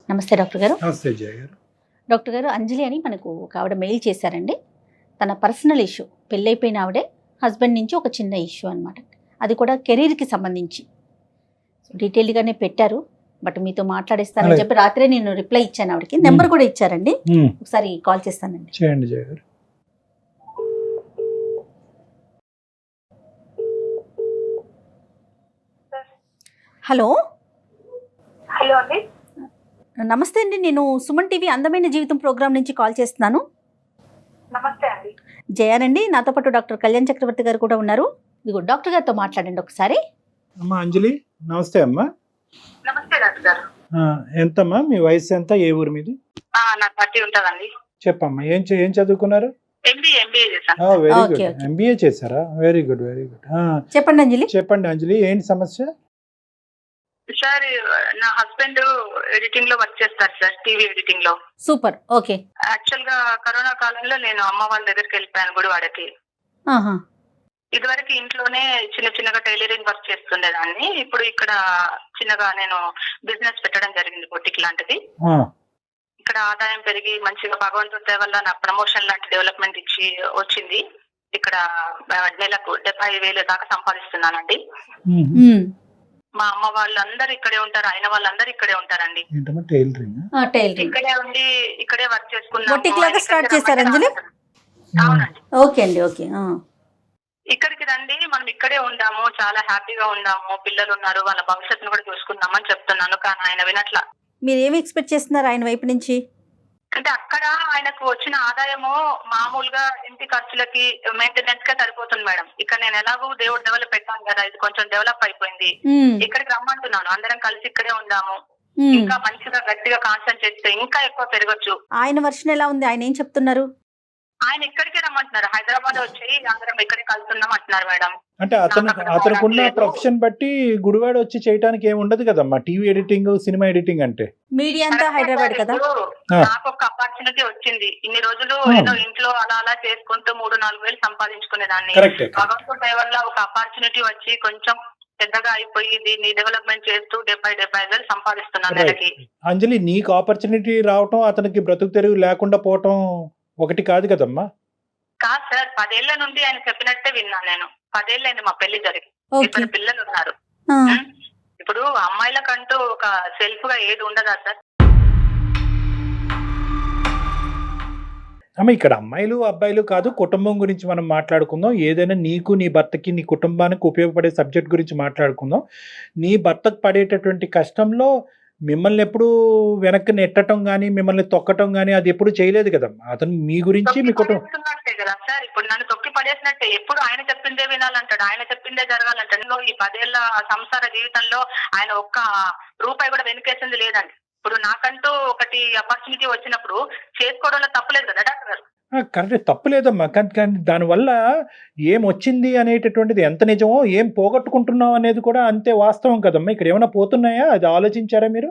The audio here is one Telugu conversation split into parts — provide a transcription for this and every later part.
నమస్తే డాక్టర్ గారు. నమస్తే జయ గారు. డాక్టర్ గారు, అంజలి అని మనకు ఒక ఆవిడ మెయిల్ చేశారండి. తన పర్సనల్ ఇష్యూ, పెళ్ళైపోయిన ఆవిడే, హస్బెండ్ నుంచి ఒక చిన్న ఇష్యూ అనమాట. అది కూడా కెరీర్కి సంబంధించి డీటెయిల్గానే పెట్టారు. బట్ మీతో మాట్లాడేస్తానని చెప్పి రాత్రే నేను రిప్లై ఇచ్చాను. ఆవిడకి నెంబర్ కూడా ఇచ్చారండి. ఒకసారి కాల్ చేస్తానండి. చేయండి జయ గారు. హలో. హలో అండి. నమస్తే అండి, నేను సుమన్ టీవీ అందమైన జీవితం ప్రోగ్రామ్ నుంచి కాల్ చేస్తున్నాను. నమస్తే అండి. జయానండి, నాతో పాటు డాక్టర్ కళ్యాణ్ చక్రవర్తి గారు కూడా ఉన్నారు. ఇదిగో డాక్టర్ గారితో మాట్లాడండి ఒకసారి. అమ్మా అంజలి, నమస్తే అమ్మా. నమస్తే డాక్టర్ గారు. ఎంతమ్మా మీ వయసు, ఎంత, ఏ ఊరు మీది? నాకు 30 ఉంటుందండి. చెప్పమ్మా, ఏం చదువుకున్నారు? ఎంబీఏ చేశాను. Very Okay, good. okay. MBA చేశారా? Very good very good. చెప్పండి అంజలి. చెప్పండి అంజలి, ఏంటి సమస్య? సార్, నా హస్బెండ్ ఎడిటింగ్ లో వర్క్ చేస్తారు సార్, టీవీ ఎడిటింగ్ లో. సూపర్. ఓకే. యాక్చువల్ గా కరోనా కాలంలో నేను అమ్మ వాళ్ళ దగ్గరికి వెళ్ళిపోయాను గుడివాడకి. ఆహా. ఇదివరకు ఇంట్లోనే చిన్నగా టైలరింగ్ వర్క్ చేస్తుండేదాన్ని. ఇప్పుడు ఇక్కడ చిన్నగా నేను బిజినెస్ పెట్టడం జరిగింది, బొటిక్ లాంటిది. ఇక్కడ ఆదాయం పెరిగి మంచిగా భగవంతుడి దయ వల్ల నాకు ప్రమోషన్ లాంటి డెవలప్మెంట్ ఇచ్చి వచ్చింది. ఇక్కడ నెలకు 70,000 దాకా సంపాదిస్తున్నానండి. మా అమ్మ వాళ్ళందరూ ఇక్కడే ఉంటారు, ఆయన వాళ్ళందరూ ఇక్కడే ఉంటారండి. టైలరింగ్ ఇక్కడే ఉండి ఇక్కడే వర్క్ బొటిక్ లాగా స్టార్ట్ చేశారు అంజలి? అవునండి. ఓకే అండి. ఓకే. ఇక్కడికి రండి, మనం ఇక్కడే ఉందాము, చాలా హ్యాపీగా ఉందాము, పిల్లలు ఉన్నారు, వాళ్ళ భవిష్యత్తును కూడా చూసుకుందామని చెప్తున్నాను. కానీ ఆయన వినట్లా. మీరు ఏమి ఎక్స్పెక్ట్ చేస్తున్నారు ఆయన వైపు నుంచి? అంటే అక్కడ ఆయనకు వచ్చిన ఆదాయము మామూలుగా ఇంటి ఖర్చులకి మెయింటెనెన్స్ గా సరిపోతుంది మేడం. ఇక్కడ నేను ఎలాగో దేవుడు డెవలప్ పెట్టాను కదా, ఇది కొంచెం డెవలప్ అయిపోయింది. ఇక్కడికి రమ్మంటున్నాను, అందరం కలిసి ఇక్కడే ఉందాము, ఇంకా మంచిగా గట్టిగా కాన్సన్ట్రేట్ చేస్తే ఇంకా ఎక్కువ పెరగచ్చు. ఆయన వర్షన్ ఎలా ఉంది? ఆయన ఏం చెప్తున్నారు? ఆయన ఇక్కడికే రమ్మంటున్నారు, హైదరాబాద్ వచ్చి అందరం ఇక్కడే కలుస్తున్నాం అంటున్నారు మేడం. అంటే అతనుకున్న ప్రొఫెషన్ బట్టి గుడివాడ వచ్చి చేయడానికి ఏమి ఉండదు కదమ్మా, టీవీ ఎడిటింగ్, సినిమా ఎడిటింగ్ అంటే. మీడియా అంతా హైదరాబాద్ కదా. నాకు ఒక ఆపర్చునిటీ వచ్చింది. ఇన్ని రోజులు ఏదో ఇంట్లో అలా చేసుకుంటూ 3-4 వేలు సంపాదించుకునేదాన్ని. భగవంతుడి దయ వల్ల ఒక ఆపర్చునిటీ వచ్చి కొంచెం పెద్దగా అయిపోయి దీన్ని డెవలప్మెంట్ చేస్తూ 70,000 సంపాదిస్తున్నాను నెలకి. అంజలి, నీకు ఆపర్చునిటీ రావటం, అతనికి బ్రతుకు తెరువు లేకుండా పోవటం ఒకటి కాదు కదమ్మా. కాదు సార్, 10 ఏళ్ల నుండి ఆయన చెప్పినట్టే విన్నాను నేను. 10 ఏళ్ళైంది మా పెళ్లి జరిగి, 2 పిల్లలు ఉన్నారు. ఇప్పుడు అమ్మాయిలకంటూ ఒక సెల్ఫ్ గా ఏది ఉండదా సార్? అమ్మ, ఇక్కడ అమ్మాయిలు అబ్బాయిలు కాదు, కుటుంబం గురించి మనం మాట్లాడుకుందాం. ఏదైనా నీకు, నీ భర్తకి, నీ కుటుంబానికి ఉపయోగపడే సబ్జెక్ట్ గురించి మాట్లాడుకుందాం. నీ భర్తకు పడేటటువంటి కష్టంలో మిమ్మల్ని ఎప్పుడు వెనక్కి నెట్టడం గానీ, మిమ్మల్ని తొక్కటం గానీ అది ఎప్పుడు చేయలేదు కదమ్మా. అతను మీ గురించి, మీ కుటుంబం కదా సార్. ఇప్పుడు నన్ను తొక్కి పడేసినట్టే, ఎప్పుడు ఆయన చెప్పిందే వినాలంటాడు, ఆయన చెప్పిందే జరగాలంటాడు. ఈ 10 ఏళ్ల సంసార జీవితంలో ఆయన ఒక్క రూపాయి కూడా వెనుకేసింది లేదండి. ఇప్పుడు నాకంటూ ఒకటి ఆపర్చునిటీ వచ్చినప్పుడు చేసుకోవడంలో తప్పులేదు కదా డాక్టర్ గారు. కరెక్ట్, తప్పులేదమ్మా. కానీ దానివల్ల ఏం వచ్చింది అనేటటువంటిది ఎంత నిజమో, ఏం పోగొట్టుకుంటున్నాం అనేది కూడా అంతే వాస్తవం కదమ్మా. ఇక్కడ ఏమైనా పోతున్నాయా, అది ఆలోచించారా మీరు?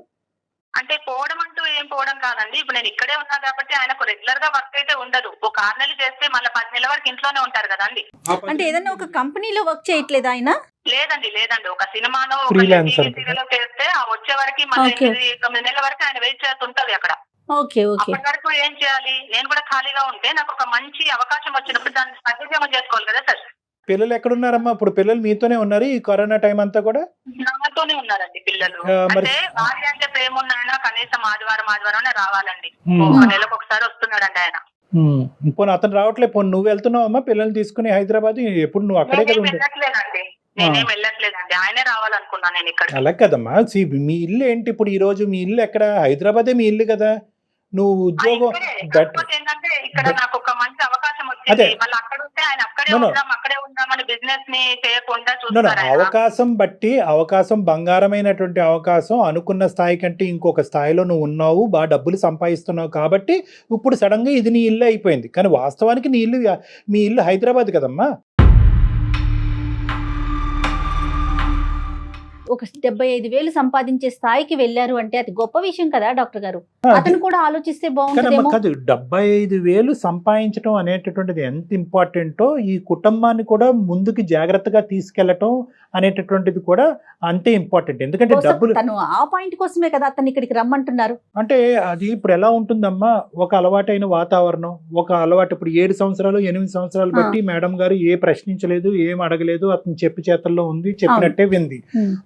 అంటే పోవడం అంటూ ఏం పోవడం కాదండి. ఇప్పుడు నేను ఇక్కడే ఉన్నా కాబట్టి ఆయనకు రెగ్యులర్ గా వర్క్ అయితే ఉండదు. ఒక 6 నెలలు చేస్తే మళ్ళీ 10 నెలల వరకు ఇంట్లోనే ఉంటారు కదండి. అంటే ఏదైనా ఒక కంపెనీలో వర్క్ చేయట్లేదు ఆయన? లేదండి. ఒక సినిమాలో చేస్తే వచ్చే వరకు మళ్ళీ 8-9 నెలల వరకు ఆయన వెయిట్ చేస్తుంటది అక్కడ. ఓకే. అప్పటి వరకు ఏం చేయాలి? నేను కూడా ఖాళీగా ఉంటే నాకు ఒక మంచి అవకాశం వచ్చినప్పుడు దాన్ని సద్వినియోగం చేసుకోవాలి కదా సార్. పిల్లలు ఎక్కడున్నారమ్మా? ఇప్పుడు పిల్లలు మీతోనే ఉన్నారు ఈ కరోనా టైం అంతా కూడా? నాతోనే ఉన్నారండి పిల్లలు. అంటే భార్య అంటే ప్రేమ ఉన్నాయన కనీసం ఆదివారం రావాలండి. నెలకు ఒకసారి వస్తున్నాడండి ఆయన. పోనీ అతను రావట్లేదు, పోనీ నువ్వు వెళ్తున్నావమ్మా పిల్లల్ని తీసుకుని హైదరాబాద్? ఎప్పుడు నువ్వు అక్కడే కదా ఉంటావు? నేనేం వెళ్ళట్లేదండి, ఆయనే రావాలనుకున్నా నేను ఇక్కడ. అలా కదమ్మా, మీ ఇల్లు ఏంటి ఇప్పుడు? ఈ రోజు మీ ఇల్లు ఎక్కడ? హైదరాబాదే మీ ఇల్లు కదా. నువ్వు ఉద్యోగం ఏంటంటే ఇక్కడ నాకు ఒక మంచి అవకాశం వచ్చింది. మళ్ళీ అక్కడ ఉంటే ఆయన అక్కడే ఉందామని బిజినెస్ ని చేయకుండా చూస్తారు. అవకాశం బట్టి, అవకాశం బంగారమైనటువంటి అవకాశం, అనుకున్న స్థాయి కంటే ఇంకొక స్థాయిలో నువ్వు ఉన్నావు, బాగా డబ్బులు సంపాదిస్తున్నావు కాబట్టి ఇప్పుడు సడన్ గా ఇది నీ ఇల్లు అయిపోయింది. కానీ వాస్తవానికి మీ ఇల్లు హైదరాబాద్ కదమ్మా. ఒక 75,000 సంపాదించే స్థాయికి వెళ్ళారు అంటే అది గొప్ప విషయం కదా డాక్టర్ గారు. అతను కూడా ఆలోచిస్తే బాగుంటుందేమో. కాదు 75,000 సంపాదించడం అనేటటువంటిది ఎంత ఇంపార్టెంటో ఈ కుటుంబాన్ని కూడా ముందుకి జాగ్రత్తగా తీసుకెళ్లటం అనేటటువంటిది కూడా అంతే ఇంపార్టెంట్. ఎందుకంటే డబ్బులు తను ఆ పాయింట్ కోసమే కదా అతన్ని ఇక్కడికి రమ్మంటున్నారు. అంటే అది ఇప్పుడు ఎలా ఉంటుందమ్మా, ఒక అలవాటైన వాతావరణం, ఒక అలవాటు. ఇప్పుడు 7 సంవత్సరాలు 8 సంవత్సరాలు బట్టి మేడం గారు ఏ ప్రశ్నించలేదు, ఏం అడగలేదు, అతను చెప్పి చేతల్లో ఉంది, చెప్పినట్టే వింది.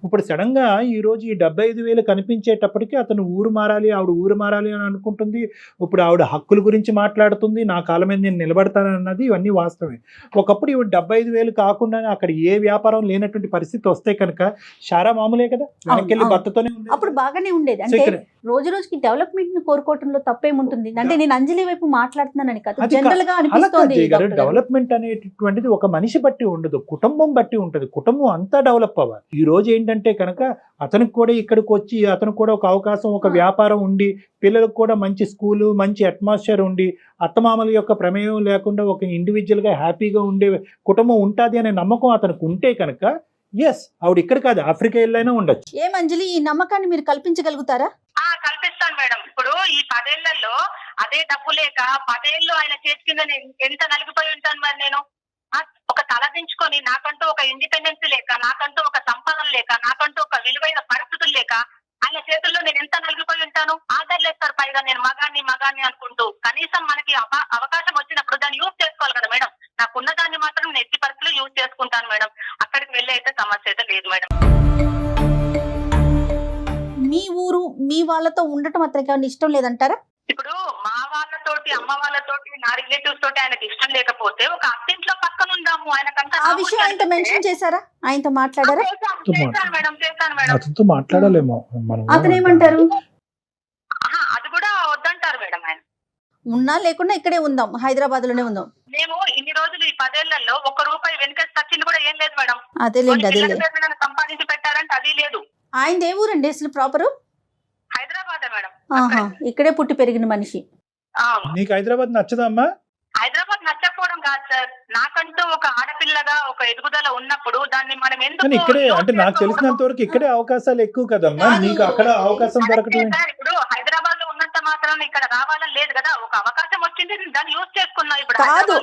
ఇప్పుడు సడన్ గా ఈ రోజు ఈ 75,000 కనిపించేటప్పటికి అతను ఊరు మారాలి, ఆవిడ ఊరు మారాలి అని అనుకుంటుంది. ఇప్పుడు ఆవిడ హక్కుల గురించి మాట్లాడుతుంది, నా కాళ్ళ మీద నేను నిలబడతానన్నది, ఇవన్నీ వాస్తవమే. ఒకప్పుడు ఇవి 75,000 కాకుండా అక్కడ ఏ వ్యాపారం లేనటువంటి పరిస్థితి వస్తే కనుక షారా మామూలే కదా, వెనకెళ్ళి భర్తతోనే అప్పుడు బాగానే ఉండేది. అంటే రోజు రోజుకి డెవలప్మెంట్ ని కోరుకోవటంలో తప్పేముంటుంది అంటే నేను అంజలి వైపు మాట్లాడుతున్నానని కాదు, జనరల్ గా అనిపిస్తోంది. డెవలప్మెంట్ అనేటటువంటిది ఒక మనిషి బట్టి ఉండదు, కుటుంబం బట్టి ఉంటది. కుటుంబం అంతా డెవలప్ అవ్వాలి. ఈ రోజు ఏంటంటే కనుక అతనికి కూడా ఇక్కడికి వచ్చి అతను కూడా ఒక అవకాశం, ఒక వ్యాపారం ఉండి, పిల్లలకు కూడా మంచి స్కూలు, మంచి అట్మాస్ఫియర్ ఉండి, అత్తమామల యొక్క ప్రమేయం లేకుండా ఒక ఇండివిజువల్ గా హ్యాపీగా ఉండే కుటుంబం ఉంటుంది అనే నమ్మకం అతనికి ఉంటే కనుక ఎస్, ఆవిడ ఇక్కడ కాదు ఆఫ్రికా వెళ్ళైనా ఉండొచ్చు. ఏం అంజలి, ఈ నమ్మకాన్ని మీరు కల్పించగలుగుతారా? కల్పిస్తాను మేడం. ఇప్పుడు ఈ 10 ఏళ్లలో అదే డబ్బు లేక 10 ఏళ్ళు ఆయన చేతి కింద ఎంత నలిగిపోయి ఉంటాను మరి నేను. ఒక తలదించుకొని నాకంటూ ఒక ఇండిపెండెన్స్ లేక, నాకంటూ ఒక సంపాదన లేక, నాకంటూ ఒక విలువైన పరిస్థితులు లేక ఆయన చేతుల్లో నేను ఎంత నలిగిపోయి ఉంటాను. ఆదరలేస్తారు పైగా నేను మగాన్ని అనుకుంటూ. కనీసం మనకి అవకాశం వచ్చినప్పుడు దాన్ని యూజ్ చేసుకోవాలి కదా మేడం. నాకున్న దాన్ని మాత్రం నేను ఎట్టి పరిస్థితులు యూజ్ చేసుకుంటాను మేడం. అక్కడికి వెళ్ళి అయితే సమస్య అయితే లేదు మేడం. మీ ఊరు మీ వాళ్ళతో ఉండటం అతనికి ఇష్టం లేదంటారా? ఇప్పుడు మా వాళ్ళతోటి, అమ్మ వాళ్ళతోటి, నా రిలేటివ్స్ తోటి ఆయనకి ఇష్టం లేకపోతే ఒక అత్తింట్లో పక్కన ఉందాము. ఆయనకంతా ఆ విషయం ఆయనతో మెన్షన్ చేశారా? ఆయనతో మాట్లాడారా? చేశాను మేడం. అతనితో మాట్లాడాలేమో. అతను ఏమంటారు? అది కూడా వద్దంటారు మేడం. ఆయన ఉన్నా లేకుండా ఇక్కడే ఉందాం, హైదరాబాద్ లోనే ఉందాం. మేము ఇన్ని రోజులు ఈ 10 ఏళ్లలో ₹1 వెనకేసి వచ్చింది కూడా ఏం లేదు మేడం. అదేలేండి. సంపాదించి పెట్టారంటే అది లేదు. ఆయన ఏ ఊరండి అసలు ప్రాపరు? హైదరాబాద్ మేడం. ఇక్కడే పుట్టి పెరిగిన మనిషి. నీకు హైదరాబాద్ నచ్చదా అమ్మా? హైదరాబాద్ నచ్చకపోవడం కాదు సార్, నాకంటూ ఒక ఆడపిల్లగా ఒక ఎదుగుదల ఉన్నప్పుడు దాన్ని మనం ఎందుకు ఇక్కడే, అంటే నాకు తెలిసినంత వరకు ఇక్కడే అవకాశాలు ఎక్కువ కదమ్మా, నీకు అక్కడ అవకాశం దొరకడం. ఇప్పుడు హైదరాబాద్ లో ఉన్నంత మాత్రం ఇక్కడ రావాలని లేదు కదా. ఒక అవకాశం వచ్చింది, దాన్ని యూజ్ చేసుకున్నా. ఇప్పుడు కాదు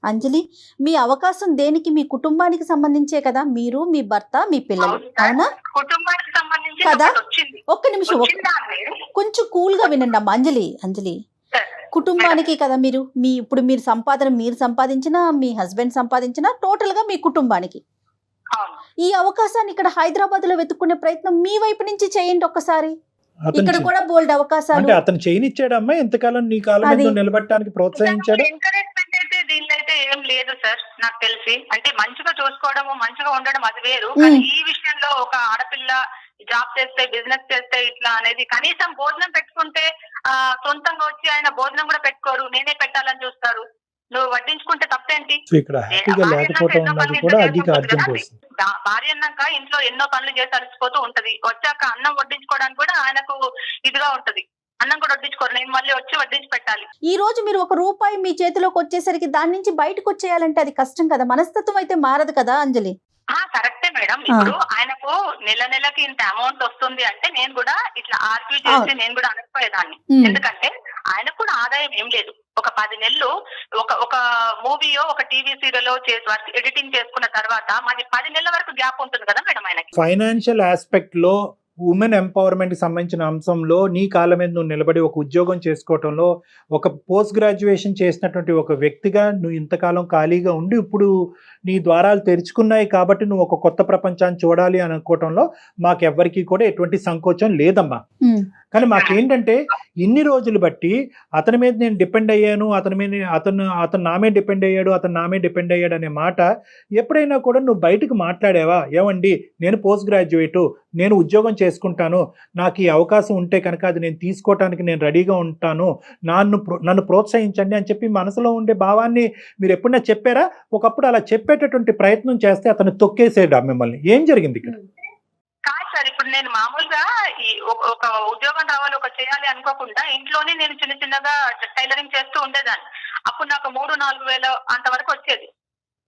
అంజలి, మీ అవకాశం దేనికి? మీ కుటుంబానికి సంబంధించే కదా, మీరు, మీ భర్త, మీ పిల్లలు. అవునా? కుటుంబానికి సంబంధించి కదా. ఒక్క నిమిషం, కొంచెం కూల్ గా వినండి అమ్మా. అంజలి, కుటుంబానికి కదా మీరు, ఇప్పుడు మీరు సంపాదించినా, మీ హస్బెండ్ సంపాదించినా, టోటల్ గా మీ కుటుంబానికి. ఈ అవకాశాన్ని ఇక్కడ హైదరాబాద్ లో వెతుక్కునే ప్రయత్నం మీ వైపు నుంచి చేయండి ఒక్కసారి. ఇక్కడ కూడా బోల్డ్ అవకాశాలు. అంటే అతను చేయనిచ్చాడమ్మా ఎంతకాలం నీ కాలం మీద నిలబెట్టడానికి ప్రోత్సహించాడు? ఎంకరేజ్మెంట్ అయితే దీనిలో అయితే ఏం లేదు సార్ నాకు తెలిసి. అంటే మంచిగా చూసుకోవడము, మంచిగా ఉండడం అది వేరు. కానీ ఈ విషయంలో ఒక ఆడపిల్ల జాబ్ చేస్తే, బిజినెస్ చేస్తే ఇట్లా అనేది, కనీసం భోజనం పెట్టుకుంటే సొంతంగా వచ్చి ఆయన భోజనం కూడా పెట్టుకోరు, నేనే పెట్టాలని చూస్తారు. నువ్వు వడ్డించుకుంటే తప్పేంటి? భార్య అన్నాక ఇంట్లో ఎన్నో పనులు చేసి అలసిపోతూ ఉంటది. వచ్చాక అన్నం వడ్డించుకోవడానికి కూడా ఆయనకు ఇదిగా ఉంటది. అన్నం కూడా వడ్డించుకోరు, నేను మళ్ళీ వచ్చి వడ్డించి పెట్టాలి. ఈ రోజు మీరు ₹1 మీ చేతిలోకి వచ్చేసరికి దాని నుంచి బయటకు వచ్చేయాలంటే అది కష్టం కదా, మనస్తత్వం అయితే మారదు కదా అంజలి. కరెక్టే మేడం. ఇప్పుడు ఆయనకు నెలకి ఇంత అమౌంట్ వస్తుంది అంటే నేను కూడా ఇట్లా ఆర్గ్యూ చేసి నేను కూడా అనకపోయేదాన్ని. ఎందుకంటే ఆయనకు కూడా ఆదాయం ఏం లేదు. ఒక 10 నెలలు ఒక మూవీయో, ఒక టీవీ సీరియల్ చేసి ఎడిటింగ్ చేసుకున్న తర్వాత మాది 10 నెలల వరకు గ్యాప్ ఉంటుంది కదా మేడం ఆయనకి. ఫైనాన్షియల్ ఆస్పెక్ట్ లో, ఉమెన్ ఎంపవర్మెంట్ కి సంబంధించిన అంశంలో నీ కాళ్ళ మీద నువ్వు నిలబడి ఒక ఉద్యోగం చేసుకోవటంలో, ఒక పోస్ట్ గ్రాడ్యుయేషన్ చేసినటువంటి ఒక వ్యక్తిగా నువ్వు ఇంతకాలం ఖాళీగా ఉండి ఇప్పుడు నీ ద్వారాలు తెరుచుకున్నాయి కాబట్టి నువ్వు ఒక కొత్త ప్రపంచాన్ని చూడాలి అనుకోవటంలో మాకెవ్వరికీ కూడా ఎటువంటి సంకోచం లేదమ్మా. కానీ మాకేంటంటే ఇన్ని రోజులు బట్టి అతని మీద నేను డిపెండ్ అయ్యాను, అతను నా మీద డిపెండ్ అయ్యాడు, అతను నా మీద డిపెండ్ అయ్యాడు అనే మాట ఎప్పుడైనా కూడా నువ్వు బయటకు మాట్లాడావా? ఏమండి నేను పోస్ట్ గ్రాడ్యుయేటు, నేను ఉద్యోగం చేసుకుంటాను, నాకు ఈ అవకాశం ఉంటే కనుక అది నేను తీసుకోవటానికి నేను రెడీగా ఉంటాను, నన్ను ప్రోత్సహించండి అని చెప్పి మనసులో ఉండే భావాన్ని మీరు ఎప్పుడైనా చెప్పారా? ఒకప్పుడు అలా చెప్పేటటువంటి ప్రయత్నం చేస్తే అతను తొక్కేసాడు మిమ్మల్ని. ఏం జరిగింది ఇక్కడ? కాదు సార్, ఇప్పుడు నేను మామూలుగా ఒక ఉద్యోగం రావాలి, ఒక చేయాలి అనుకోకుండా ఇంట్లోనే నేను చిన్నగా టైలరింగ్ చేస్తూ ఉండేదాన్ని. అప్పుడు నాకు 3-4 వేల అంతవరకు వచ్చేది.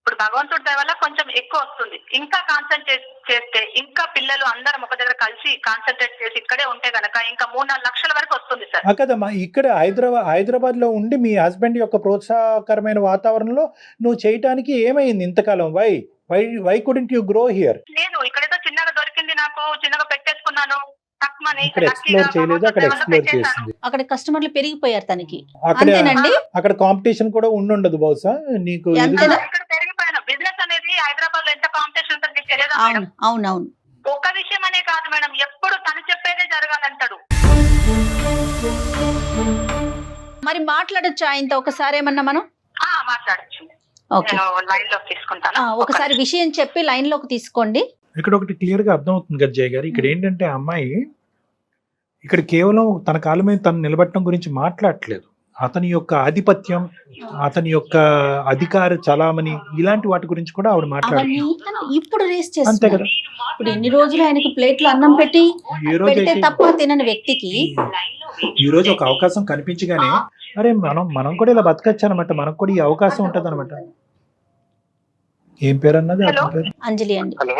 ఇప్పుడు భగవంతుడి దయ వల్ల కొంచెం ఎక్కువ వస్తుంది. ఇంకా కాన్సన్ట్రేట్ చేస్తే, ఇంకా పిల్లలు అందరం ఒక దగ్గర కలిసి కాన్సన్ట్రేట్ చేసి ఇక్కడే ఉంటే గనక ఇంకా 3-4 లక్షల వరకు వస్తుంది సార్. కదమ్మా, ఇక్కడ హైదరాబాద్ లో ఉండి మీ హస్బెండ్ యొక్క ప్రోత్సాహకరమైన వాతావరణంలో నువ్వు చేయటానికి ఏమైంది ఇంతకాలం? Why couldn't you grow here? నేను ఇక్కడేదో చిన్నగా దొరికింది, నాకు చిన్నగా పెట్టేసుకున్నాను. ఇక్కడ ఎక్స్ప్లోర్ చేయలేదు, అక్కడ ఎక్స్ప్లోర్ చేసింది. అక్కడ కస్టమర్లు పెరిగిపోయారు తనకి. అక్కడ అంతేనండి. అక్కడ కాంపిటీషన్ కూడా ఉండదు బహుశా నీకు. అంతేనా? ఇక్కడ పెరిగిపోయాను. బిజినెస్ అనేది హైదరాబాద్ లో ఎంత కాంపిటీషన్ ఉంటుంది మీకు తెలియదా మేడం? అవునవును. ఒక్క విషయం అనే కాదు మేడం, ఎప్పుడు తను చెప్పేదే జరగాలంటాడు. మరి మాట్లాడొచ్చు ఆయనతో ఒకసారి ఏమన్నా మనం? మాట్లాడచ్చు. ఓకే, నేను లైన్ లో తీసుకుంటాను. ఒకసారి విషయం చెప్పి లైన్ లోకి తీసుకోండి. ఇక్కడ ఒకటి క్లియర్ గా అర్థమవుతుంది కదా జయ గారు, ఇక్కడ ఏంటంటే అమ్మాయి ఇక్కడ కేవలం తన కాళ్ళ మీద తను నిలబెట్టడం గురించి మాట్లాడట్లేదు. అతని యొక్క ఆధిపత్యం, అతని యొక్క అధికార చలామణి, ఇలాంటి వాటి గురించి కూడా ఆవిడ మాట్లాడుతుంది. అవన్నీ తను ఇప్పుడు రేస్ అంతే చేస్తుంది. కదా. ఇప్పుడు ఎన్ని రోజులు ఆయనకి ప్లేట్లో అన్నం పెట్టి ఈ రోజు పెడితే అయితే తప్ప తినని వ్యక్తికి ఈ రోజు ఒక అవకాశం కనిపించగానే అరే మనం కూడా ఇలా బతకచ్చు అనమాట, మనకు కూడా ఈ అవకాశం ఉంటది అనమాట. ఏం పేరు అన్నది? హలో. అతని పేరు అంజలి అండి. హలో,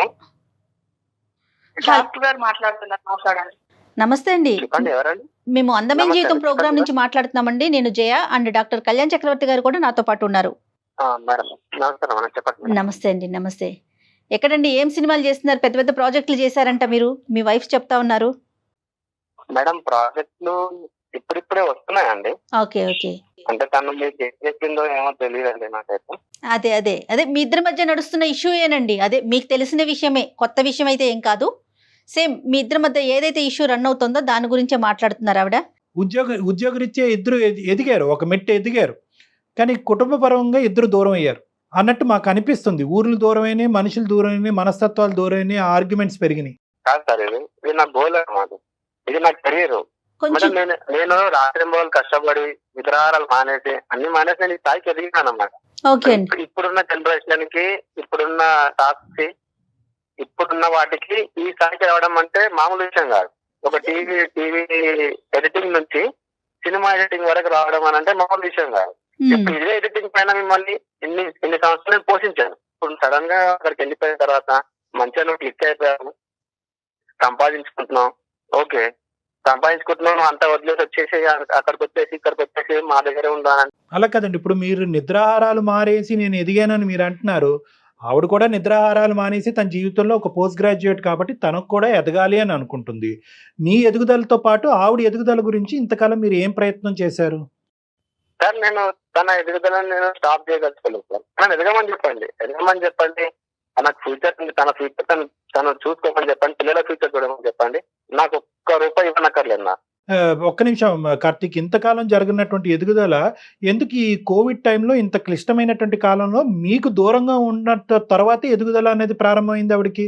డాక్టర్ గారు మాట్లాడుతున్నారు, మాట్లాడండి. నమస్తే అండి. చెప్పండి, ఎవరండి? మేము అందమైన నమస్తే జీవితం అండి, ప్రోగ్రామ్ చెప్పండి. నుంచి మాట్లాడుతున్నామండి. నేను జయ అండ్ డాక్టర్ కళ్యాణ్ చక్రవర్తి గారు కూడా నాతో పాటు ఉన్నారు. మేడం నమస్కారం మేడం, చెప్పండి మేడం. నమస్తే అండి. నమస్తే. ఎక్కడండి, ఏం సినిమాలు చేస్తున్నారు? పెద్ద పెద్ద ప్రాజెక్టులు చేశారంట మీరు, మీ వైఫ్ చెప్తా ఉన్నారు. మేడం ప్రాజెక్టులు ఇప్పుడిప్పుడే వస్తున్నాయండి. Okay okay. అంటే తను మీకు ఏం చెప్పిందో ఏమో తెలియదండి నాకైతే. అదే మీ ఇద్దరి మధ్య నడుస్తున్న ఇష్యూ ఏనండి. అదే మీకు తెలిసిన విషయమే, కొత్త విషయం అయితే ఏం కాదు. సేమ్ మీ ఇద్దరి మధ్య ఏదైతే ఇష్యూ రన్ అవుతుందో దాని గురించే మాట్లాడుతున్నారు ఆవిడ. ఉద్యోగరీత్యా ఇద్దరు ఎదిగారు, ఒక మెట్టు ఎదిగారు, కానీ కుటుంబ పరంగా ఇద్దరు దూరం అయ్యారు అన్నట్టు మాకు అనిపిస్తుంది. ఊర్లు దూరమైనాయి, మనుషులు దూరమైనాయి, మనస్తత్వాలు దూరమైనాయి, ఆర్గ్యుమెంట్స్ పెరిగినాయి. కాదు సార్, ఇది నా గోల్ అన్నమాట, ఇది నా కెరీర్. కొంచెం మేడం నేను రాత్రి రోజులు కష్టపడి విగ్రహాలు మానేసి అన్ని మానేసి నేను ఈ స్థాయికి ఎదిగాను అన్నమాట. ఓకే అండి. ఇప్పుడున్న జనరేషన్ కి, ఇప్పుడున్న టాస్క్ కి, ఇప్పుడున్న వాటికి ఈ స్థాయికి రావడం అంటే మామూలు విషయం కాదు. ఒక టీవీ ఎడిటింగ్ నుంచి సినిమా ఎడిటింగ్ వరకు రావడం అని అంటే మామూలు విషయం కాదు. ఇప్పుడు ఇదే ఎడిటింగ్ పైన మిమ్మల్ని ఇన్ని సంవత్సరాలు నేను పోషించాను. ఇప్పుడు సడన్ గా అక్కడికి వెళ్ళిపోయిన తర్వాత మంచిగా నువ్వు క్లిక్ అయిపోయావు, సంపాదించుకుంటున్నావు. ఓకే, సంపాదించుకుంటున్నావు, నువ్వు అంతా వదిలేసి వచ్చేసి ఇక్కడికి వచ్చేసి మా దగ్గరే ఉండాలని. అలా కదండి, ఇప్పుడు మీరు నిద్రాహారాలు మానేసి నేను ఎదిగానని మీరు అంటున్నారు. ఆవిడ కూడా నిద్రాహారాలు మానేసి తన జీవితంలో ఒక పోస్ట్ గ్రాడ్యుయేట్ కాబట్టి తనకు కూడా ఎదగాలి అని అనుకుంటుంది. మీ ఎదుగుదలతో పాటు ఆవిడ ఎదుగుదల గురించి ఇంతకాలం మీరు ఏం ప్రయత్నం చేశారు? సార్ నేను తన ఎదుగుదలని నేను స్టాప్ చేయగలుగుతాను సార్. నన్ను ఎదగమని చెప్పండి, తన ఫ్యూచర్ తను చూసుకోమని చెప్పండి, పిల్లల ఫ్యూచర్ చూడమని చెప్పండి. నాకు ఒక్క రూపాయి ఇవ్వనక్కర్లేదు నా. ఒక్క నిమిషం కార్తీక్, ఇంతకాలం జరిగినటువంటి ఎదుగుదల ఎందుకు ఈ కోవిడ్ టైంలో, ఇంత క్లిష్టమైనటువంటి కాలంలో మీకు దూరంగా ఉన్న తర్వాతే ఎదుగుదల అనేది ప్రారంభమైంది ఆవిడకి?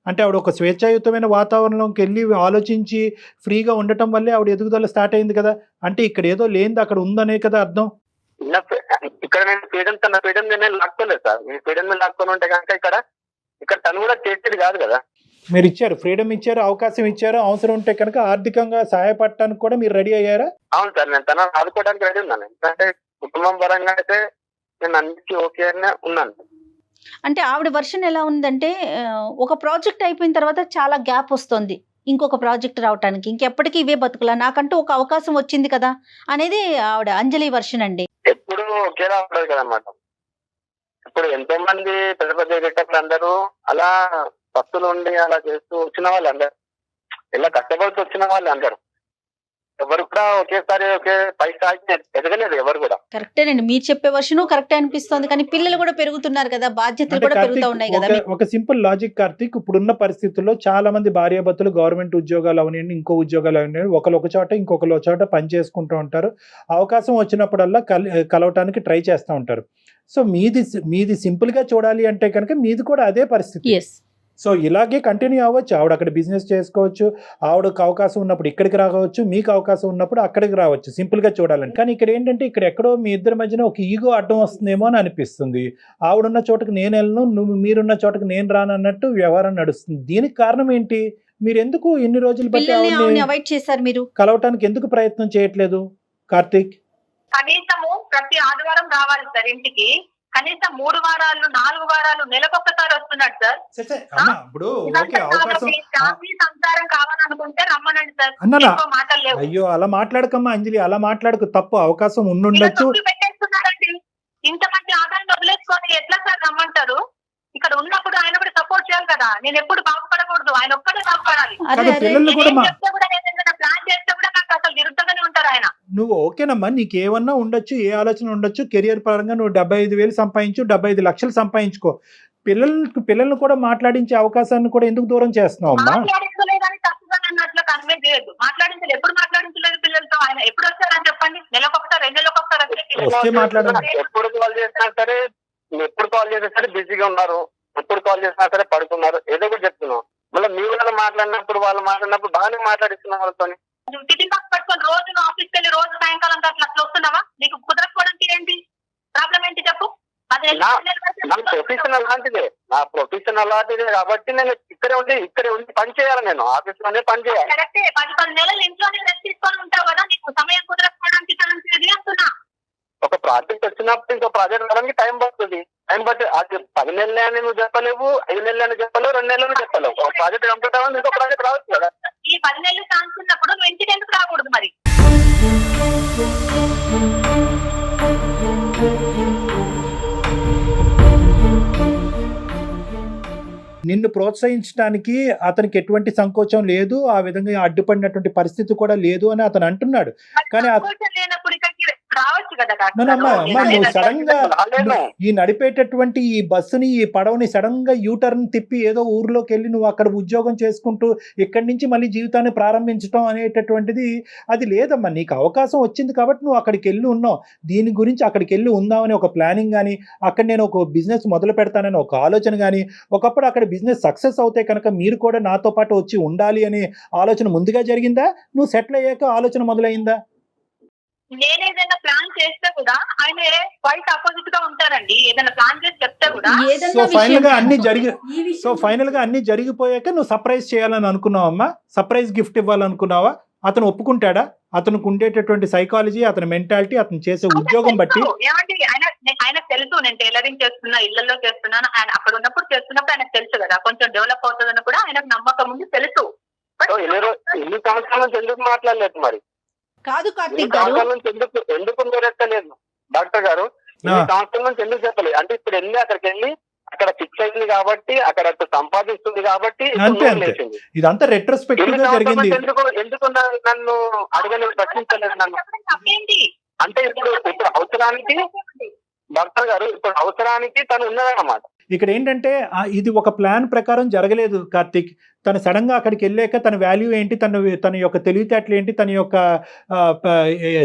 అంటే ఆవిడ ఒక స్వేచ్ఛాయుతమైన వాతావరణంలోకి వెళ్ళి ఆలోచించి ఫ్రీగా ఉండటం వల్లే ఆవిడ ఎదుగుదల స్టార్ట్ అయింది కదా. అంటే ఇక్కడ ఏదో లేనిది అక్కడ ఉందనే కదా అర్థం. ఇక్కడ నేను తన ఫ్రీడమ్ నేను లాక్కోలేదు సార్. మీ ఫ్రీడమ్ లాక్కొని ఉంటే కనుక ఇక్కడ తను కూడా చేసేది కాదు కదా. మీరు ఇచ్చారు, ఫ్రీడమ్ ఇచ్చారు, అవకాశం ఇచ్చారు, అవసరం ఉంటే కనుక ఆర్థికంగా సహాయపడటానికి కూడా మీరు రెడీ అయ్యారా? అవును సార్, నేను తన ఆదుకోవడానికి రెడీ ఉన్నాను. ఎందుకంటే కుటుంబం పరంగా అయితే నేను అన్నిటికీ ఓకే అనే ఉన్నాను. అంటే ఆవిడ వర్షన్ ఎలా ఉందంటే, ఒక ప్రాజెక్ట్ అయిపోయిన తర్వాత చాలా గ్యాప్ వస్తుంది ఇంకొక ప్రాజెక్ట్ రావటానికి, ఇంకెప్పటికీ ఇవే బతుకులా, నాకంటూ ఒక అవకాశం వచ్చింది కదా అనేది ఆవిడ అంజలి వర్షన్ అండి. ఎప్పుడు ఒకేలా ఉండదు కదన్నమాట. ఇప్పుడు ఎంతో మంది పెద్ద పెద్ద ఎడిటర్లు అందరూ అలా భక్తులు ఉండి అలా చేస్తూ వచ్చిన వాళ్ళు అందరు, ఇలా కష్టపడుతూ వచ్చిన వాళ్ళు అందరు, ఎవరు కూడా ఒకేసారి ఒకే పై స్థాయికి ఎదగలేదు ఎవరు కూడా. కరెక్టేనండి, మీరు చెప్పే వర్షను కరెక్టే అనిపిస్తుంది. కానీ పిల్లలు కూడా పెరుగుతున్నారు కదా, బాధ్యతలు కూడా పెరుగుతూ ఉన్నాయి కదా. ఒక సింపుల్ లాజిక్ కార్తీక్, ఇప్పుడున్న పరిస్థితుల్లో చాలా మంది భార్యాభర్తలు గవర్నమెంట్ ఉద్యోగాలు అవనండి, ఇంకో ఉద్యోగాలు అవనండి, ఒకరు ఒక చోట ఇంకొకరు ఒక చోట పని చేసుకుంటూ ఉంటారు. అవకాశం వచ్చినప్పుడల్లా కలవటానికి ట్రై చేస్తూ ఉంటారు. సో మీది సింపుల్ గా చూడాలి అంటే కనుక మీది కూడా అదే పరిస్థితి. సో ఇలాగే కంటిన్యూ అవ్వచ్చు. ఆవిడ అక్కడ బిజినెస్ చేసుకోవచ్చు, ఆవిడకు అవకాశం ఉన్నప్పుడు ఇక్కడికి రావచ్చు, మీకు అవకాశం ఉన్నప్పుడు అక్కడికి రావచ్చు, సింపుల్గా చూడాలని. కానీ ఇక్కడ ఏంటంటే ఇక్కడ ఎక్కడో మీ ఇద్దరి మధ్యన ఒక ఈగో అడ్డం వస్తుందేమో అని అనిపిస్తుంది. ఆవిడున్న చోటకి నేను వెళ్ళను, మీరున్న చోటకి నేను రాను అన్నట్టు వ్యవహారం నడుస్తుంది. దీనికి కారణం ఏంటి? మీరు ఎందుకు ఇన్ని రోజులు బట్టి అవాయిడ్ చేశారు? మీరు కలవటానికి ఎందుకు ప్రయత్నం చేయట్లేదు కార్తీక్? కనీసము ప్రతి ఆదివారం రావాలి సార్ ఇంటికి. కనీసం 3 వారాలు 4 వారాలు నెలకొకసారి వస్తున్నాడు సార్. అమ్మా ఇప్పుడు ఓకే అవకాశం ఫ్యామిలీ సంసారం కావాలనుకుంటే రమ్మనండి సార్. అన్ననా ఎక్కువ మాటలు లేవు. అయ్యో అలా మాట్లాడకమ్మా అంజలి, అలా మాట్లాడకు, తప్పు. అవకాశం ఉండుండొచ్చు. ఇలా పెట్టేస్తున్నారండి. ఇంతమంది ఆదాయం వదిలేసుకొని ఎట్లా సార్ రమ్మంటారు? ఇక్కడ ఉన్నప్పుడు ఆయన కూడా సపోర్ట్ చేయాలి కదా. నేను ఎప్పుడు బాగుపడకూడదు, ఆయన ఒక్కడే బాగుపడాలి. అదే అదే పిల్లలు కూడా నేను చెప్తే కూడా నేను ఏదైనా ప్లాన్ చేస్తే కూడా నాకు అసలు విరుద్ధంగానే ఉంటారు ఆయన. నువ్వు ఓకేనమ్మా, నీకేమన్నా ఉండొచ్చు, ఏ ఆలోచన ఉండొచ్చు. కెరియర్ పరంగా నువ్వు 75,000 సంపాదించు, 75 లక్షలు సంపాదించుకో. పిల్లల్ని కూడా మాట్లాడించే అవకాశాన్ని కూడా ఎందుకు దూరం చేస్తున్నావు అమ్మా? మాట్లాడించలేదని తప్పుగా నన్ను అట్లా కన్వే చేయొద్దు. మాట్లాడించలేదు, ఎప్పుడు మాట్లాడించలేదు పిల్లలతో. ఆయన ఎప్పుడు వచ్చారని చెప్పండి. నెలకొకసారి 2 నెలలకొకసారి వస్తే మాట్లాడండి. ఎప్పుడు కాల్ చేసినా సరే, ఎప్పుడు కాల్ చేసినా సరే బిజీగా ఉన్నారు, ఎప్పుడు కాల్ చేసినా సరే పడుకున్నారు, ఏదో ఒకటి చెప్తున్నాం. మళ్ళీ మీ వాళ్ళు మాట్లాడినప్పుడు బాగానే మాట్లాడిస్తున్నాం వాళ్ళతో. టిఫిన్ బాక్స్ పట్టుకొని రోజు ఆఫీస్కి వెళ్ళి రోజు సాయంకాలం అట్లా వస్తున్నావా? నీకు కుదరకపోవడానికి ఏంటి ప్రాబ్లం ఏంటి చెప్పు? నా ప్రొఫెషన్ అలాంటిదే, కాబట్టి నేను ఇక్కడే ఉండి పని చేయాలి. నేను ఆఫీస్ లోనే పని చేయాలి. కరెక్టే. 10 నెలలు ఇంట్లోనే రెస్ట్ తీసుకొని ఉంటావు కదా, నీకు సమయం కుదరకపోవడానికి అంటున్నా. ఒక ప్రాజెక్ట్ వచ్చినప్పుడు ఇంకో ప్రాజెక్ట్ రావడానికి టైం పడుతుంది. అది 10 నెలలే అని నువ్వు చెప్పలేవు, 5 నెలలు అని చెప్పలేవు, 2 నెలలు చెప్పలేవు. ఒక ప్రాజెక్ట్ కంప్లీట్ అవ్వాలి, ఇంకో ప్రాజెక్ట్ రావచ్చు కదా. ఈ 10 నెలలు ఛాన్స్ ఉన్నప్పుడు నువ్వు ఇంటికి ఎందుకు రాకూడదు మరి? నిన్ను ప్రోత్సహించడానికి అతనికి ఎటువంటి సంకోచం లేదు, ఆ విధంగా అడ్డుపడినటువంటి పరిస్థితి కూడా లేదు అని అతను అంటున్నాడు. కానీ లేనప్పుడు ఇక్కడికి రావచ్చు కదా నువ్వు సడన్ గా ఈ నడిపేటటువంటి ఈ బస్సుని, ఈ పడవని సడన్ గా యూటర్న్ తిప్పి ఏదో ఊర్లోకి వెళ్ళి నువ్వు అక్కడ ఉద్యోగం చేసుకుంటూ ఇక్కడి నుంచి మళ్ళీ జీవితాన్ని ప్రారంభించడం అనేటటువంటిది అది లేదమ్మా. నీకు అవకాశం వచ్చింది కాబట్టి నువ్వు అక్కడికి వెళ్ళి ఉన్నావు. దీని గురించి అక్కడికి వెళ్ళి ఉందామని ఒక ప్లానింగ్ కానీ, అక్కడ నేను ఒక బిజినెస్ మొదలు పెడతానని ఒక ఆలోచన కానీ, ఒకప్పుడు అక్కడ బిజినెస్ సక్సెస్ అవుతే కనుక మీరు కూడా నాతో పాటు వచ్చి ఉండాలి అనే ఆలోచన ముందుగా జరిగిందా? నువ్వు సెటిల్ అయ్యాక ఆలోచన మొదలైందా? నేనేదైనా ప్లాన్ చేస్తే కూడా ఆయన క్వైట్ ఆపోజిట్ గా ఉంటారండి. ఏదైనా ప్లాన్ చేసి చెప్తే కూడా. ఫైనల్ గా అన్ని జరిగిపోయాక నువ్వు సర్ప్రైజ్ చేయాలని అనుకున్నావమ్మా? Surprise gift ఇవ్వాలనుకున్నావా? అతను ఒప్పుకుంటాడా? అతనికి ఉండేటటువంటి సైకాలజీ, అతని మెంటాలిటీ, అతను చేసే ఉద్యోగం బట్టి ఏమంటే ఆయన తెలుసు నేను టైలరింగ్ చేస్తున్నా, ఇళ్లలో చేస్తున్నాను. ఆయన అక్కడ ఉన్నప్పుడు చేస్తున్నప్పుడు ఆయనకు తెలుసు కదా కొంచెం డెవలప్ అవుతుందని కూడా ఆయనకు నమ్మకం ఉంది, తెలుసు. ఎన్ని సంవత్సరాల నుంచి ఎందుకు మాట్లాడలేదు మరి? కాదు కార్తీక్ గారు, ఎందుకు నెరవేర్చలేదు డాక్టర్ గారు? ఈ సంవత్సరం నుంచి ఎందుకు చెప్పలేదు? అంటే ఇప్పుడు అక్కడికి వెళ్ళి అక్కడ ఫిక్స్ అయింది కాబట్టి, అక్కడ సంపాదిస్తుంది కాబట్టి. ఇదంతా రెట్రోస్పెక్టివ్ గా జరిగింది. ఎందుకు నన్ను అడగలేదు, ప్రశ్నించలేదు నన్ను? అంటే ఇప్పుడు అవసరానికి డాక్టర్ గారు, ఇప్పుడు అవసరానికి తను ఉన్నదన్నమాట. ఇక్కడ ఏంటంటే ఇది ఒక ప్లాన్ ప్రకారం జరగలేదు కార్తీక్. తను సడన్ గా అక్కడికి వెళ్ళాక తన వాల్యూ ఏంటి, తన యొక్క తెలివితేటలు ఏంటి, తన యొక్క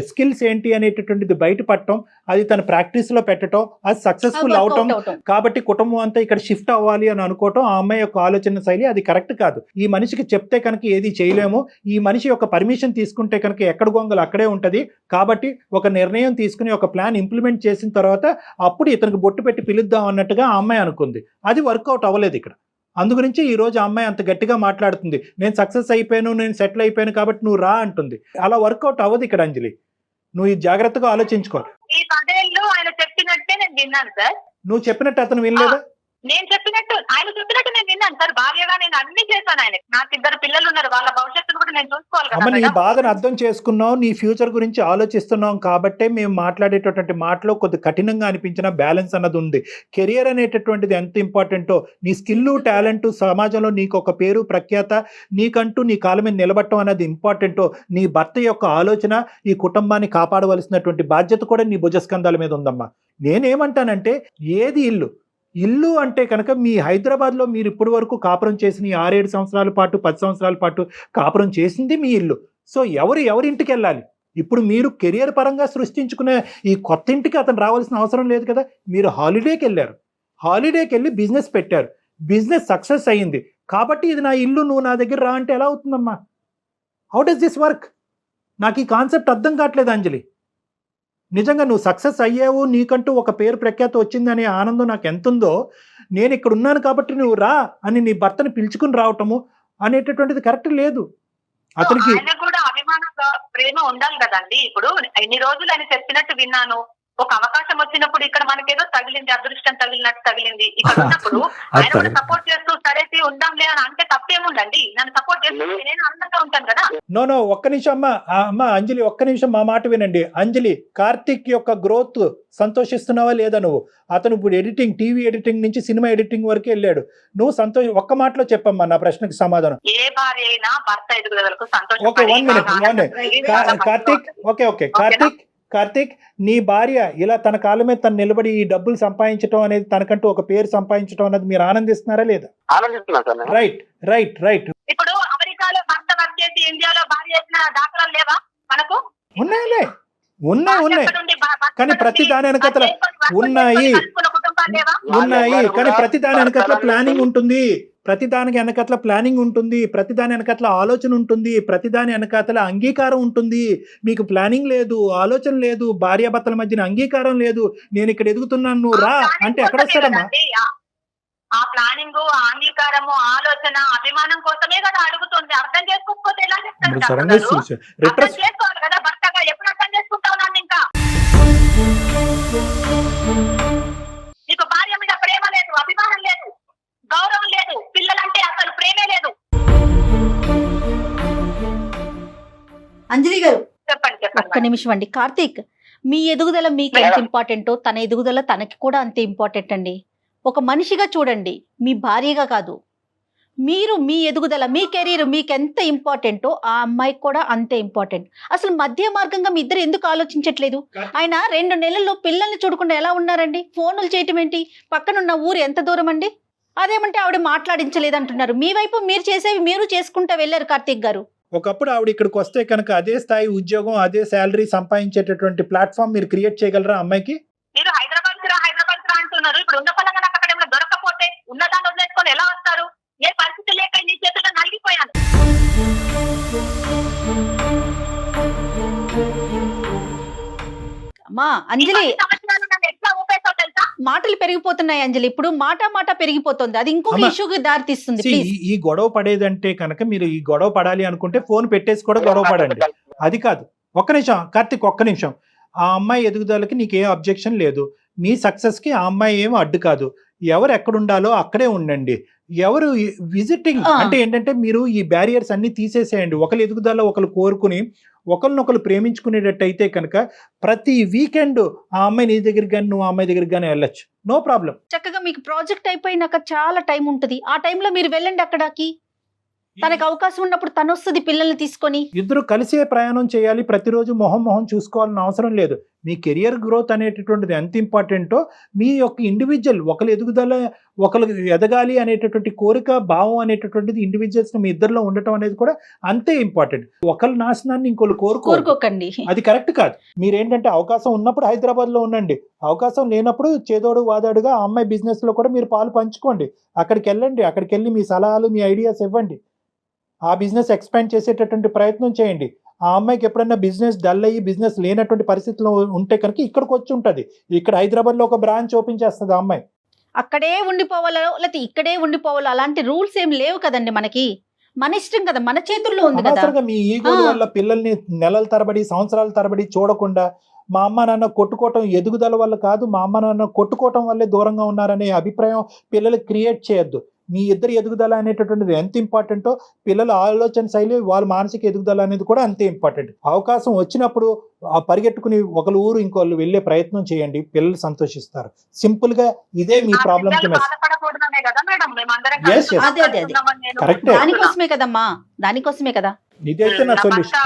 స్కిల్స్ ఏంటి అనేటటువంటిది బయటపడటం, అది తన ప్రాక్టీస్ లో పెట్టడం, అది సక్సెస్ఫుల్ అవటం. కాబట్టి కుటుంబం అంతా ఇక్కడ షిఫ్ట్ అవ్వాలి అని అనుకోవటం ఆ అమ్మాయి యొక్క ఆలోచన శైలి అది కరెక్ట్ కాదు. ఈ మనిషికి చెప్తే కనుక ఏది చేయలేము. ఈ మనిషి యొక్క పర్మిషన్ తీసుకుంటే కనుక ఎక్కడ గొంగలు అక్కడే ఉంటది. కాబట్టి ఒక నిర్ణయం తీసుకుని ఒక ప్లాన్ ఇంప్లిమెంట్ చేసిన తర్వాత అప్పుడు ఇతనికి బొట్టు పెట్టి పిలుద్దాం అన్నట్టుగా ఆ అమ్మాయి అనుకుంది. అది వర్కౌట్ అవ్వలేదు ఇక్కడ. అందుగురించి ఈ రోజు అమ్మాయి అంత గట్టిగా మాట్లాడుతుంది, నేను సక్సెస్ అయిపోయాను, నేను సెటిల్ అయిపోయాను కాబట్టి నువ్వు రా అంటుంది. అలా వర్కౌట్ అవ్వదు ఇక్కడ అంజలి. నువ్వు ఇది జాగ్రత్తగా ఆలోచించుకోవాలి. ఈ 10 ఏళ్ళు ఆయన చెప్పినట్టే నేను విన్నాను సార్. నువ్వు చెప్పినట్టు అతను వినలేదా? నేను చెప్పినట్టు ఆయన చెప్పినట్టు నేను విన్నాను సార్. భార్యగా నేను అన్ని చేశాను. ఆయనకి నాకు 2 పిల్లలు ఉన్నారు, వాళ్ళ భవిష్యత్తును కూడా నేను చూసుకోవాలి అమ్మ. నీ కదా. బాధను అర్థం చేసుకున్నావు, నీ ఫ్యూచర్ గురించి ఆలోచిస్తున్నాం కాబట్టే మేము మాట్లాడేటటువంటి మాటలో కొద్ది కఠినంగా అనిపించిన బ్యాలెన్స్ అన్నది ఉంది. కెరియర్ అనేటటువంటిది ఎంత ఇంపార్టెంటో, నీ స్కిల్, టాలెంట్, సమాజంలో నీకు ఒక పేరు ప్రఖ్యాత, నీకంటూ నీ కాళ్ళ మీద నిలబడటం అనేది ఇంపార్టెంటో, నీ భర్త యొక్క ఆలోచన, ఈ కుటుంబాన్ని కాపాడవలసినటువంటి బాధ్యత కూడా నీ భుజస్కంధాల మీద ఉందమ్మా. నేనేమంటానంటే ఏది ఇల్లు అంటే కనుక మీ హైదరాబాద్లో మీరు ఇప్పటి వరకు కాపురం చేసిన 6-7 సంవత్సరాల పాటు 10 సంవత్సరాల పాటు కాపురం చేసింది మీ ఇల్లు. సో ఎవరింటికి వెళ్ళాలి? ఇప్పుడు మీరు కెరియర్ పరంగా సృష్టించుకునే ఈ కొత్త ఇంటికి అతను రావాల్సిన అవసరం లేదు కదా. మీరు హాలిడేకి వెళ్ళారు, హాలిడేకి వెళ్ళి బిజినెస్ పెట్టారు, బిజినెస్ సక్సెస్ అయ్యింది కాబట్టి ఇది నా ఇల్లు, నువ్వు నా దగ్గర రా అంటే ఎలా అవుతుందమ్మా? How does this work? నాకు ఈ కాన్సెప్ట్ అర్థం కావట్లేదు అంజలి. నిజంగా నువ్వు సక్సెస్ అయ్యావు, నీకంటూ ఒక పేరు ప్రఖ్యాత వచ్చింది అనే ఆనందం నాకు ఎంతుందో, నేను ఇక్కడ ఉన్నాను కాబట్టి నువ్వు రా అని నీ భర్తని పిలుచుకుని రావటము అనేటటువంటిది కరెక్ట్ లేదు. అతనికి కూడా అభిమానంగా ప్రేమ ఉండాలి కదండి. ఇప్పుడు ఇన్ని రోజులు ఆయన చెప్పినట్టు విన్నాను, ఒక అవకాశం వచ్చినప్పుడు ఇక్కడ మనకేదో తగిలింది, అదృష్టం తగిలినట్టు తగిలింది. ఇక్కడ ఉన్నప్పుడు ఆయన కూడా సపోర్ట్ చేస్తూ సరే ఉందాంలే అని అంటే తప్పేముందండి. నన్ను సపోర్ట్ చేస్తూ నేను అందంగా ఉంటాను కదా. నో ఒక్క నిమిషం అమ్మ అంజలి, ఒక్క నిమిషం మా మాట వినండి. అంజలి, కార్తిక్ యొక్క గ్రోత్ సంతోషిస్తున్నావా లేదా నువ్వు? అతను ఇప్పుడు ఎడిటింగ్, టీవీ ఎడిటింగ్ నుంచి సినిమా ఎడిటింగ్ వరకు వెళ్ళాడు. నువ్వు ఒక్క మాటలో చెప్పమ్మా నా ప్రశ్నకు సమాధానం. ఏ భార్య అయినా భర్త ఎదుగుదలకు okay, 1 minute. Karthik, okay Karthik, నీ భార్య ఇలా తన కాళ్ళ మీద తను నిలబడి ఈ డబ్బులు సంపాదించడం అనేది, తనకంటూ ఒక పేరు సంపాదించడం అనేది మీరు ఆనందిస్తున్నారా లేదా? ఆనందిస్తున్నా సార్. రైట్. ఇప్పుడు అమెరికాలో భర్త వర్క్ చేసి ఇండియాలో భార్య చేసిన దాఖలాలు లేవా మనకు? ఉన్నాయి. కానీ ప్రతి దాని వెనకతల ఉన్నాయి, కానీ ప్రతి దాని వెనకట్ల ప్లానింగ్ ఉంటుంది, ప్రతి దానికి వెనకట్ల ప్లానింగ్ ఉంటుంది, ప్రతి దాని వెనకట్ల ఆలోచన ఉంటుంది, ప్రతి దాని వెనకట్ల అంగీకారం ఉంటుంది. మీకు ప్లానింగ్ లేదు, ఆలోచన లేదు, భార్యాభర్తల మధ్యన అంగీకారం లేదు. నేను ఇక్కడ ఎదుగుతున్నాను, నువ్వు రా అంటే ఎక్కడ వస్తాడమ్మా? ఆ ప్లానింగ్, అంగీకారము, ఆలోచన, అభిమానం కోసమే కదా అడుగుతుంది. అర్థం చేసుకోకపోతే ఎలా చేసుకోవాలి కదా భర్తగా? ఎప్పుడు అర్థం చేసుకుంటావు నన్ను? ఇంకా నీకు భార్య మీద ప్రేమ లేదు, అభిమానం లేదు, గౌరవం లేదు, పిల్లలంటే అసలు ప్రేమే లేదు. అంజలి గారు చెప్పండి. ఒక్క నిమిషం అండి. కార్తీక్, మీ ఎదుగుదల మీకు ఎంత ఇంపార్టెంటో తన ఎదుగుదల తనకి కూడా అంతే ఇంపార్టెంట్ అండి. ఒక మనిషిగా చూడండి, మీ భార్యగా కాదు. మీరు మీ ఎదుగుదల, మీ కెరీర్ మీకు ఎంత ఇంపార్టెంటో ఆ అమ్మాయికి కూడా అంతే ఇంపార్టెంట్. అసలు మధ్య మార్గంగా మీ ఇద్దరు ఎందుకు ఆలోచించట్లేదు? ఆయన 2 నెలల్లో పిల్లల్ని చూడకుండా ఎలా ఉన్నారండి? ఫోన్లు చేయటం ఏంటి? పక్కనున్న ఊరు ఎంత దూరం అండి? అదేమంటే ఆవిడ మాట్లాడించలేదంటున్నారు. మీ వైపు మీరు చేసేవి మీరు చేసుకుంటూ వెళ్ళారు కార్తీక్ గారు. ఒకప్పుడు ఆవిడ ఇక్కడికి వస్తే కనుక అదే స్థాయి ఉద్యోగం, అదే శాలరీ సంపాదించేటటువంటి ప్లాట్ఫామ్ మీరు క్రియేట్ చేయగలరా అమ్మాయికి? మీరు హైదరాబాద్ అంటున్నారు. ఇప్పుడు ఉన్న పరంగా నాకు అక్కడ ఏమైనా దొరకపోతే ఉన్నదాన్ని వదిలేసుకొని ఎలా వస్తారు? ఏ పరిస్థితి లేక నీ చేతుల్లో నలిగిపోయాను. అమ్మా అంజలి, ఎట్లా ఊపేసావు తెలుసా? మాటలు పెరిగిపోతున్నాయి అంజలి. ఇప్పుడు మాట పెరిగిపోతుంది, అది ఇంకొక ఇష్యూకి దారి తీస్తుంది. ఈ గొడవ పడేదంటే కనుక మీరు ఈ గొడవ పడాలి అనుకుంటే ఫోన్ పెట్టేసి కూడా గొడవ పడండి. అది కాదు. ఒక్క నిమిషం కార్తిక్, ఒక్క నిమిషం. ఆ అమ్మాయి ఎదుగుదలకి నీకేం అబ్జెక్షన్ లేదు, మీ సక్సెస్కి ఆ అమ్మాయి ఏం అడ్డు కాదు. ఎవరు ఎక్కడుండాలో అక్కడే ఉండండి. ఎవరు విజిటింగ్ అంటే ఏంటంటే మీరు ఈ బ్యారియర్స్ అన్ని తీసేసేయండి. ఒకరు ఎదుగుదల ఒకరు కోరుకుని ఒకరినొకరు ప్రేమించుకునేటట్టయితే కనుక ప్రతి వీకెండ్ ఆ అమ్మాయి నీ దగ్గరికి కానీ నువ్వు ఆ అమ్మాయి దగ్గరికి కానీ వెళ్ళొచ్చు, నో ప్రాబ్లం. చక్కగా మీకు ప్రాజెక్ట్ అయిపోయినాక చాలా టైం ఉంటుంది, ఆ టైంలో మీరు వెళ్ళండి అక్కడికి. తనకు అవకాశం ఉన్నప్పుడు తను వస్తుంది పిల్లల్ని తీసుకొని. ఇద్దరు కలిసే ప్రయాణం చేయాలి. ప్రతిరోజు మొహం చూసుకోవాలని అవసరం లేదు. మీ కెరియర్ గ్రోత్ అనేటటువంటిది ఎంత ఇంపార్టెంటో మీ యొక్క ఇండివిజువల్ ఒకరు ఎదుగుదల, ఒకరు ఎదగాలి అనేటటువంటి కోరిక, భావం అనేటటువంటిది ఇండివిజువల్స్ మీ ఇద్దరిలో ఉండటం అనేది కూడా అంతే ఇంపార్టెంట్. ఒకరి నాశనాన్ని ఇంకోళ్ళు కోరుకోకండి, అది కరెక్ట్ కాదు. మీరేంటంటే అవకాశం ఉన్నప్పుడు హైదరాబాద్ లో ఉండండి, అవకాశం లేనప్పుడు చేదోడు వాదాడుగా ఆ అమ్మాయి బిజినెస్ లో కూడా మీరు పాలు పంచుకోండి. అక్కడికి వెళ్ళండి, అక్కడికి వెళ్ళి మీ సలహాలు, మీ ఐడియాస్ ఇవ్వండి. ఆ బిజినెస్ ఎక్స్పాండ్ చేసేటటువంటి ప్రయత్నం చేయండి. ఆ అమ్మాయికి ఎప్పుడైనా బిజినెస్ డల్ అయ్యి బిజినెస్ లేనటువంటి పరిస్థితిలో ఉంటే కనుక ఇక్కడికి వచ్చి ఉంటుంది. ఇక్కడ హైదరాబాద్లో ఒక బ్రాంచ్ ఓపెన్ చేస్తుంది ఆ అమ్మాయి. అక్కడే ఉండిపోవాలో లేకపోతే ఇక్కడే ఉండిపోవాలో అలాంటి రూల్స్ ఏం లేవు కదండి మనకి. మన ఇష్టం కదా, మన చేతుల్లో ఉంది కదా. మీ ఈగో వల్ల పిల్లల్ని నెలల తరబడి, సంవత్సరాల తరబడి చూడకుండా మా అమ్మ నాన్న కొట్టుకోవటం ఎదుగుదల వల్ల కాదు, మా అమ్మ నాన్న కొట్టుకోవటం వల్లే దూరంగా ఉన్నారనే అభిప్రాయం పిల్లలు క్రియేట్ చేయొద్దు. మీ ఇద్దరు ఎదుగుదల అనేటటువంటిది ఎంత ఇంపార్టెంటో పిల్లల ఆలోచన శైలి, వాళ్ళ మానసిక ఎదుగుదల అనేది కూడా అంతే ఇంపార్టెంట్. అవకాశం వచ్చినప్పుడు పరిగెట్టుకుని ఒకరు ఊరు ఇంకోళ్ళు వెళ్ళే ప్రయత్నం చేయండి, పిల్లలు సంతోషిస్తారు. సింపుల్ గా ఇదే మీ ప్రాబ్లం. దానికోసమే కదా ఇదైతే నా సొల్యూషన్.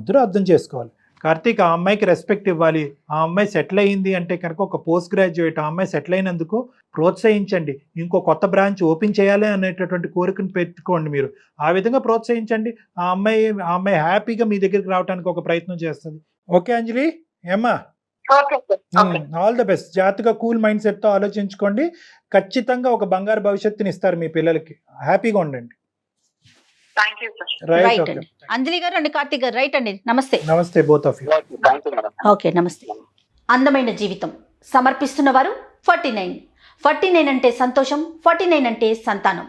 ఇద్దరు అర్థం చేసుకోవాలి. కార్తీక్, ఆ అమ్మాయికి రెస్పెక్ట్ ఇవ్వాలి. ఆ అమ్మాయి సెటిల్ అయ్యింది అంటే కనుక ఒక పోస్ట్ గ్రాడ్యుయేట్, ఆ అమ్మాయి సెటిల్ అయినందుకు ప్రోత్సహించండి. ఇంకో కొత్త బ్రాంచ్ ఓపెన్ చేయాలి అనేటటువంటి కోరికను పెట్టుకోండి. మీరు ఆ విధంగా ప్రోత్సహించండి. ఆ అమ్మాయి హ్యాపీగా మీ దగ్గరికి రావడానికి ఒక ప్రయత్నం చేస్తుంది. ఓకే అంజలి, ఏమ్మా, ఆల్ ద బెస్ట్. జాగ్రత్తగా కూల్ మైండ్ సెట్ తో ఆలోచించుకోండి. ఖచ్చితంగా ఒక బంగారు భవిష్యత్తుని ఇస్తారు మీ పిల్లలకి. హ్యాపీగా ఉండండి. రైట్ అండి అంజలి గారు అండి, కార్తీక్ గారు. రైట్ అండి, నమస్తే. నమస్తే బోత్ ఆఫ్ యు. ఓకే, నమస్తే. అందమైన జీవితం సమర్పిస్తున్న వారు 49 అంటే సంతోషం, 49 అంటే సంతానం.